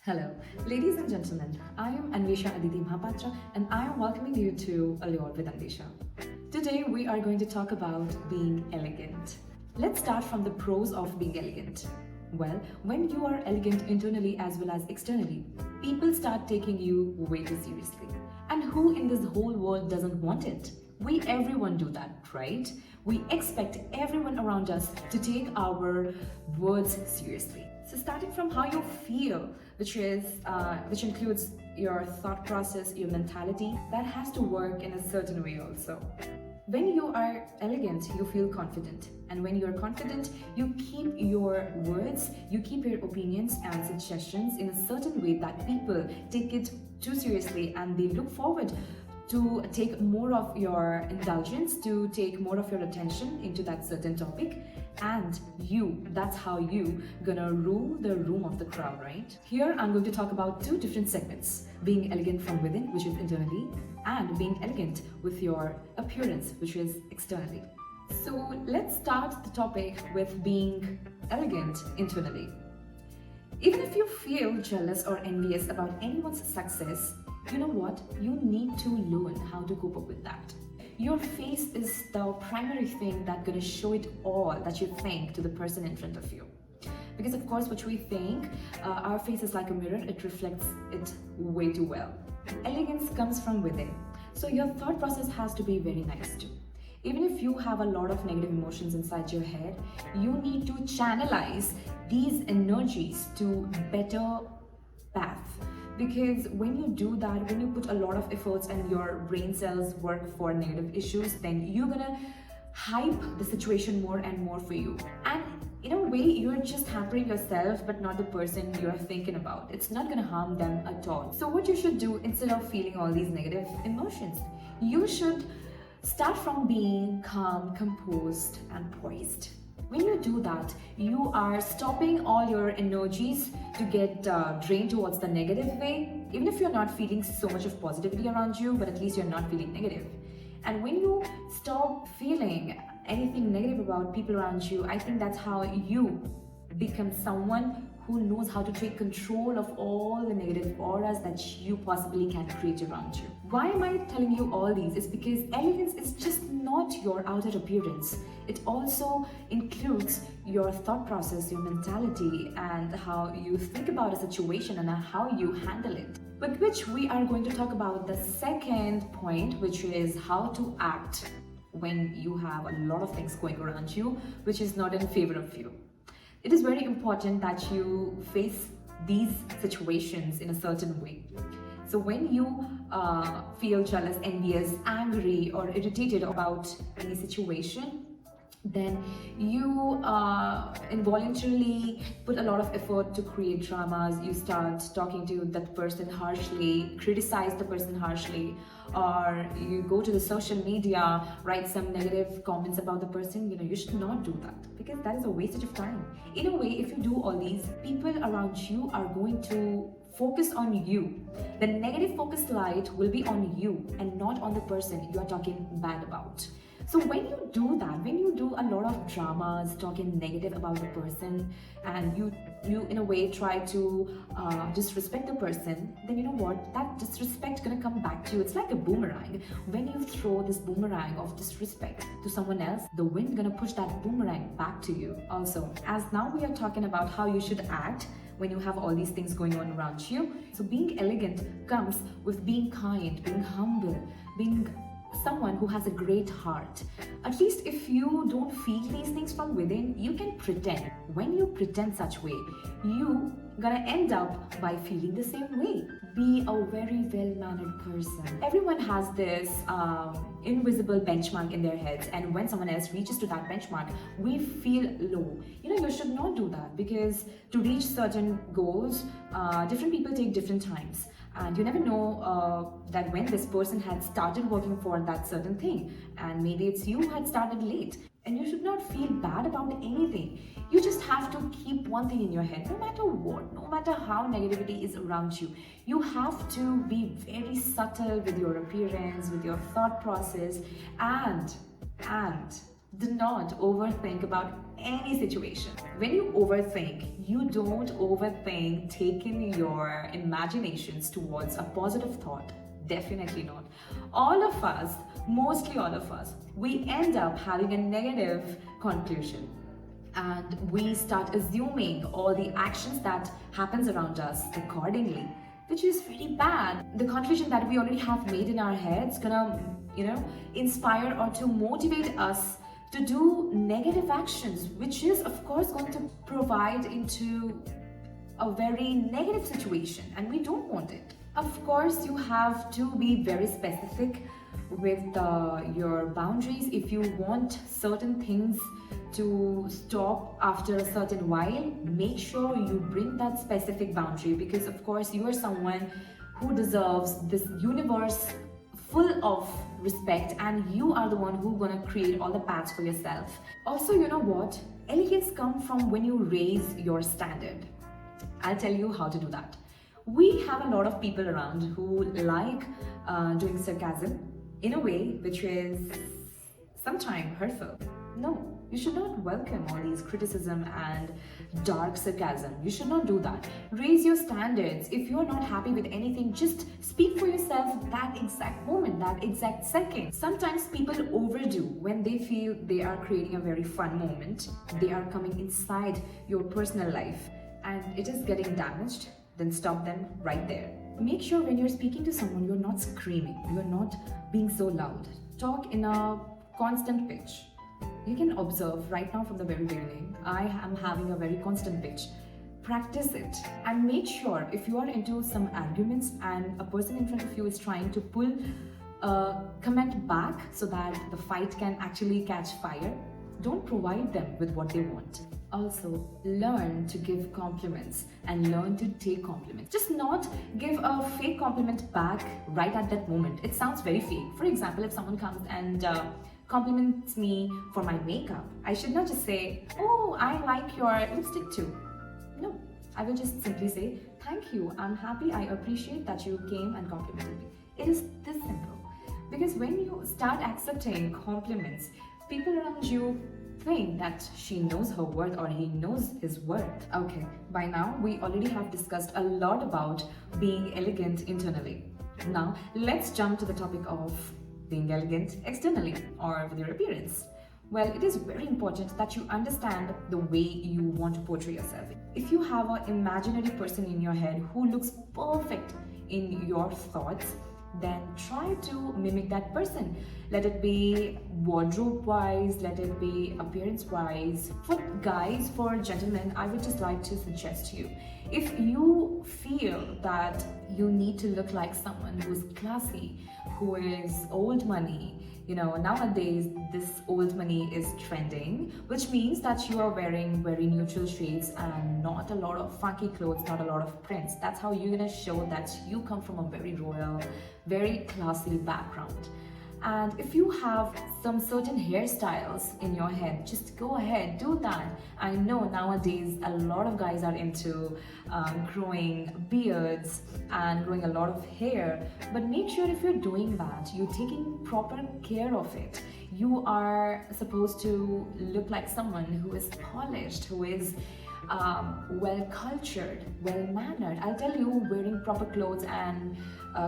Hello, ladies and gentlemen. I am Anwesha Aditi Mohapatra and I am welcoming you to Allure with Anwesha. Today we are going to talk about being elegant. Let's start from the pros of being elegant. Well, when you are elegant internally as well as externally, people start taking you way too seriously. And who in this whole world doesn't want it? We everyone do that, right? We expect everyone around us to take our words seriously. So starting from how you feel, which includes your thought process, your mentality, that has to work in a certain way also. When you are elegant, you feel confident. And when you're confident, you keep your words, you keep your opinions and suggestions in a certain way that people take it too seriously and they look forward to take more of your indulgence, to take more of your attention into that certain topic. And that's how you gonna rule the room of the crowd, right? Here I'm going to talk about two different segments: being elegant from within, which is internally, and being elegant with your appearance, which is externally. So let's start the topic with being elegant internally. Even if you feel jealous or envious about anyone's success, you know what? You need to learn how to cope up with that. Your face is the primary thing that's gonna show it all that you think to the person in front of you. Because of course, what we think, our face is like a mirror, it reflects it way too well. Elegance comes from within. So your thought process has to be very nice too. Even if you have a lot of negative emotions inside your head, you need to channelize these energies to better path. Because when you do that, when you put a lot of efforts and your brain cells work for negative issues, then you're gonna hype the situation more and more for you. And in a way, you're just hampering yourself, but not the person you're thinking about. It's not gonna harm them at all. So what you should do instead of feeling all these negative emotions, you should start from being calm, composed, and poised. When you do that, you are stopping all your energies to get drained towards the negative way. Even if you're not feeling so much of positivity around you, but at least you're not feeling negative. And when you stop feeling anything negative about people around you, I think that's how you become someone who knows how to take control of all the negative auras that you possibly can create around you. Why am I telling you all these? It's because elegance is just not your outer appearance. It also includes your thought process, your mentality, and how you think about a situation and how you handle it. With which we are going to talk about the second point, which is how to act when you have a lot of things going around you, which is not in favor of you. It is very important that you face these situations in a certain way. So when you feel jealous, envious, angry, or irritated about any situation, then you involuntarily put a lot of effort to create dramas. You start talking to that person harshly, criticize the person harshly, or you go to the social media, write some negative comments about the person. You should not do that, because that is a wastage of time. In a way, if you do all these, people around you are going to focus on you. The negative focus light will be on you and not on the person you are talking bad about. So when you do that, when you do a lot of dramas, talking negative about the person, and you in a way try to disrespect the person, then you know what? That disrespect gonna come back to you. It's like a boomerang. When you throw this boomerang of disrespect to someone else, the wind gonna push that boomerang back to you. Also, as now we are talking about how you should act when you have all these things going on around you. So being elegant comes with being kind, being humble, being someone who has a great heart. At least if you don't feel these things from within, you can pretend. When you pretend such way, you gonna end up by feeling the same way. Be a very well-mannered person. Everyone has this invisible benchmark in their heads, and when someone else reaches to that benchmark, we feel low. You should not do that, because to reach certain goals, different people take different times. And you never know that when this person had started working for that certain thing, and maybe it's you who had started late. And you should not feel bad about anything. You just have to keep one thing in your head, no matter what, no matter how negativity is around you. You have to be very subtle with your appearance, with your thought process, and do not overthink about any situation. When you overthink, you don't overthink taking your imaginations towards a positive thought. Definitely not. All of us, mostly all of us, we end up having a negative conclusion, and we start assuming all the actions that happens around us accordingly, which is very bad. The conclusion that we already have made in our heads gonna, inspire or to motivate us to do negative actions, which is of course going to provide into a very negative situation, and we don't want it. Of course, you have to be very specific with your boundaries. If you want certain things to stop after a certain while, make sure you bring that specific boundary, because of course you are someone who deserves this universe full of respect, and you are the one who's gonna create all the paths for yourself. Also, you know what? Elegance comes from when you raise your standard. I'll tell you how to do that. We have a lot of people around who like doing sarcasm in a way which is sometimes hurtful. No, you should not welcome all these criticism and dark sarcasm. You should not do that. Raise your standards. If you're not happy with anything, just speak for yourself that exact moment, that exact second. Sometimes people overdo when they feel they are creating a very fun moment. They are coming inside your personal life and it is getting damaged. Then stop them right there. Make sure when you're speaking to someone, you're not screaming, you're not being so loud. Talk in a constant pitch. You can observe right now from the very beginning, I am having a very constant pitch. Practice it and make sure if you are into some arguments and a person in front of you is trying to pull a comment back so that the fight can actually catch fire, don't provide them with what they want. Also, learn to give compliments and learn to take compliments. Just not give a fake compliment back right at that moment. It sounds very fake. For example, if someone comes and compliments me for my makeup, I should not just say, "Oh, I like your lipstick too." No, I will just simply say, "Thank you, I'm happy, I appreciate that you came and complimented me." It is this simple. Because when you start accepting compliments, people around you think that she knows her worth or he knows his worth. Okay, by now we already have discussed a lot about being elegant internally. Now let's jump to the topic of being elegant externally or with your appearance. Well, it is very important that you understand the way you want to portray yourself. If you have an imaginary person in your head who looks perfect in your thoughts, then try to mimic that person. Let it be wardrobe wise, let it be appearance wise. For guys, for gentlemen, I would just like to suggest you, if you feel that you need to look like someone who's classy, who is old money, nowadays this old money is trending, which means that you are wearing very neutral shades and not a lot of funky clothes, not a lot of prints. That's how you're gonna show that you come from a very royal, very classy background. And if you have some certain hairstyles in your head, just go ahead, do that. I know nowadays a lot of guys are into growing beards and growing a lot of hair, but make sure if you're doing that, you're taking proper care of it. You are supposed to look like someone who is polished, who is well cultured, well mannered. I'll tell you, wearing proper clothes and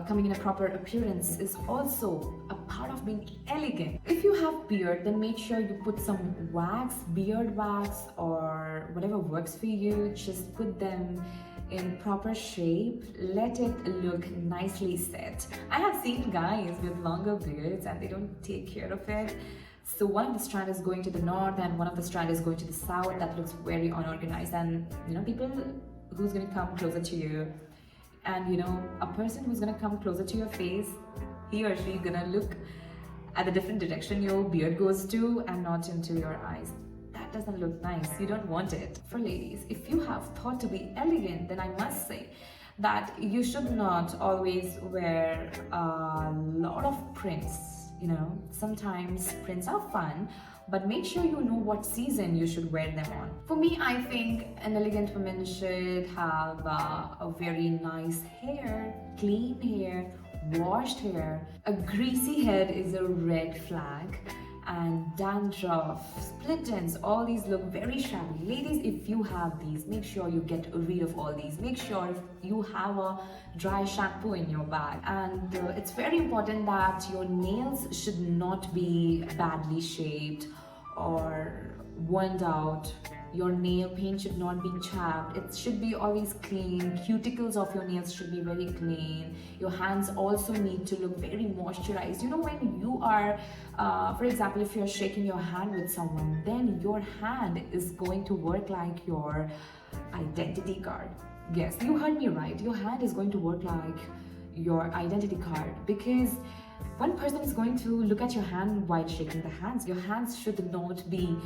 coming in a proper appearance is also a part of being elegant. If you have beard, then make sure you put some wax, beard wax, or whatever works for you. Just put them in proper shape. Let it look nicely set. I have seen guys with longer beards and they don't take care of it. So one of the strand is going to the north and one of the strand is going to the south. That looks very unorganized, and people who's going to come closer to you, and a person who's going to come closer to your face, he or she gonna look at the different direction your beard goes to and not into your eyes. That doesn't look nice. You don't want it. For ladies, if you have thought to be elegant, then I must say that you should not always wear a lot of prints. Sometimes prints are fun, but make sure you know what season you should wear them on. For me, I think an elegant woman should have a very nice hair, clean hair, washed hair. A greasy head is a red flag, and dandruff, split ends, all these look very shabby. Ladies, if you have these, make sure you get rid of all these. Make sure you have a dry shampoo in your bag. And it's very important that your nails should not be badly shaped or worn out. Your nail paint should not be chapped. It should be always clean. Cuticles of your nails should be very clean. Your hands also need to look very moisturized. You know, when you are, for example, if you're shaking your hand with someone, then your hand is going to work like your identity card. Yes, you heard me right. Your hand is going to work like your identity card, because one person is going to look at your hand while shaking the hands. Your hands should not be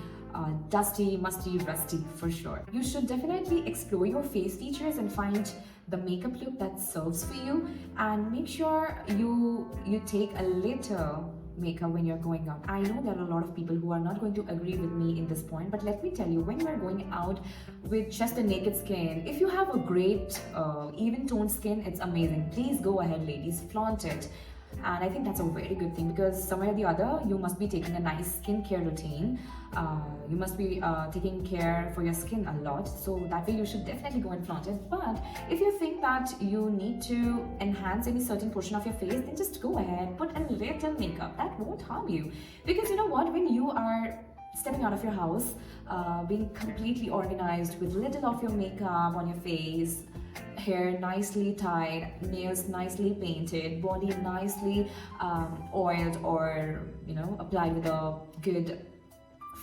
dusty, musty, rusty for sure. You should definitely explore your face features and find the makeup look that serves for you, and make sure you take a little makeup when you're going out. I know there are a lot of people who are not going to agree with me in this point, but let me tell you, when you are going out with just a naked skin, if you have a great even toned skin, it's amazing. Please go ahead, ladies, flaunt it. And I think that's a very good thing, because somewhere or the other you must be taking a nice skincare routine. You must be taking care for your skin a lot, so that way you should definitely go and flaunt it. But if you think that you need to enhance any certain portion of your face, then just go ahead, put a little makeup. That won't harm you, because you know what, when you are stepping out of your house, being completely organized with little of your makeup on your face, hair nicely tied, nails nicely painted, body nicely oiled or applied with a good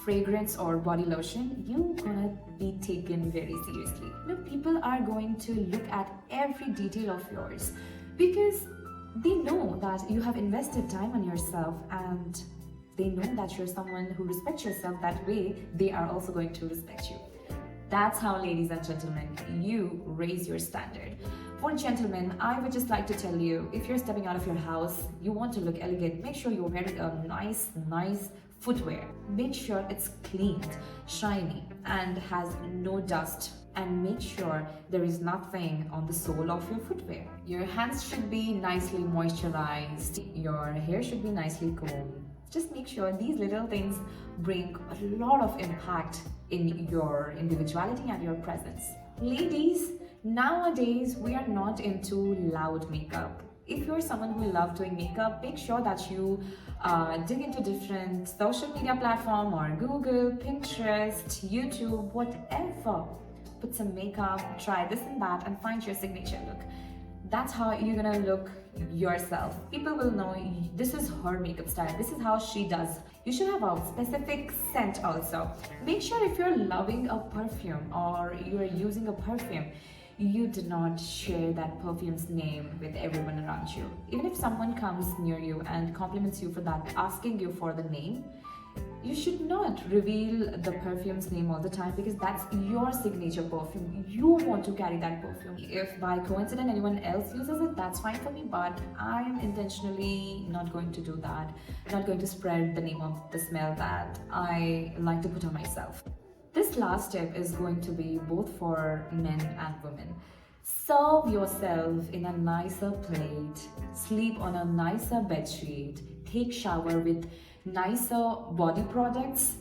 fragrance or body lotion, you're gonna be taken very seriously. People are going to look at every detail of yours, because they know that you have invested time on yourself, and they know that you're someone who respects yourself. That way they are also going to respect you. That's how, ladies and gentlemen, you raise your standard. For gentlemen, I would just like to tell you, if you're stepping out of your house, you want to look elegant, make sure you're wearing a nice footwear. Make sure it's cleaned, shiny, and has no dust. And make sure there is nothing on the sole of your footwear. Your hands should be nicely moisturized. Your hair should be nicely combed. Just make sure these little things bring a lot of impact in your individuality and your presence. Ladies, nowadays we are not into loud makeup. If you're someone who loves doing makeup, make sure that you dig into different social media platforms or Google, Pinterest, YouTube, whatever. Put some makeup, try this and that, and find your signature look. That's how you're gonna look yourself. People will know this is her makeup style, this is how she does. You should have a specific scent also. Make sure if you're loving a perfume or you're using a perfume, you do not share that perfume's name with everyone around you. Even if someone comes near you and compliments you for that, asking you for the name, you should not reveal the perfume's name all the time, because that's your signature perfume. You want to carry that perfume. If by coincidence anyone else uses it, that's fine for me, but I am intentionally not going to do that. Not going to spread the name of the smell that I like to put on myself. This last tip is going to be both for men and women. Serve yourself in a nicer plate, sleep on a nicer bedsheet, take shower with nicer body products,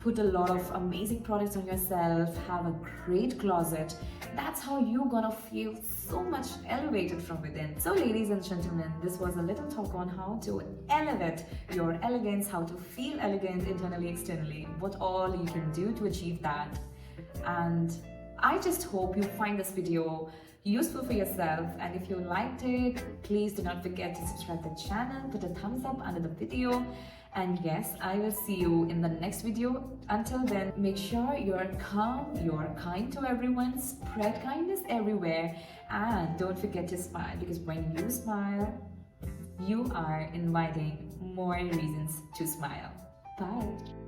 put a lot of amazing products on yourself, have a great closet. That's how you're gonna feel so much elevated from within. So ladies and gentlemen, this was a little talk on how to elevate your elegance, how to feel elegant internally, externally, what all you can do to achieve that. And I just hope you find this video useful for yourself, and if you liked it, please do not forget to subscribe to the channel, put a thumbs up under the video, and yes, I will see you in the next video. Until then, make sure you're calm, you're kind to everyone, spread kindness everywhere, and don't forget to smile, because when you smile, you are inviting more reasons to smile. Bye.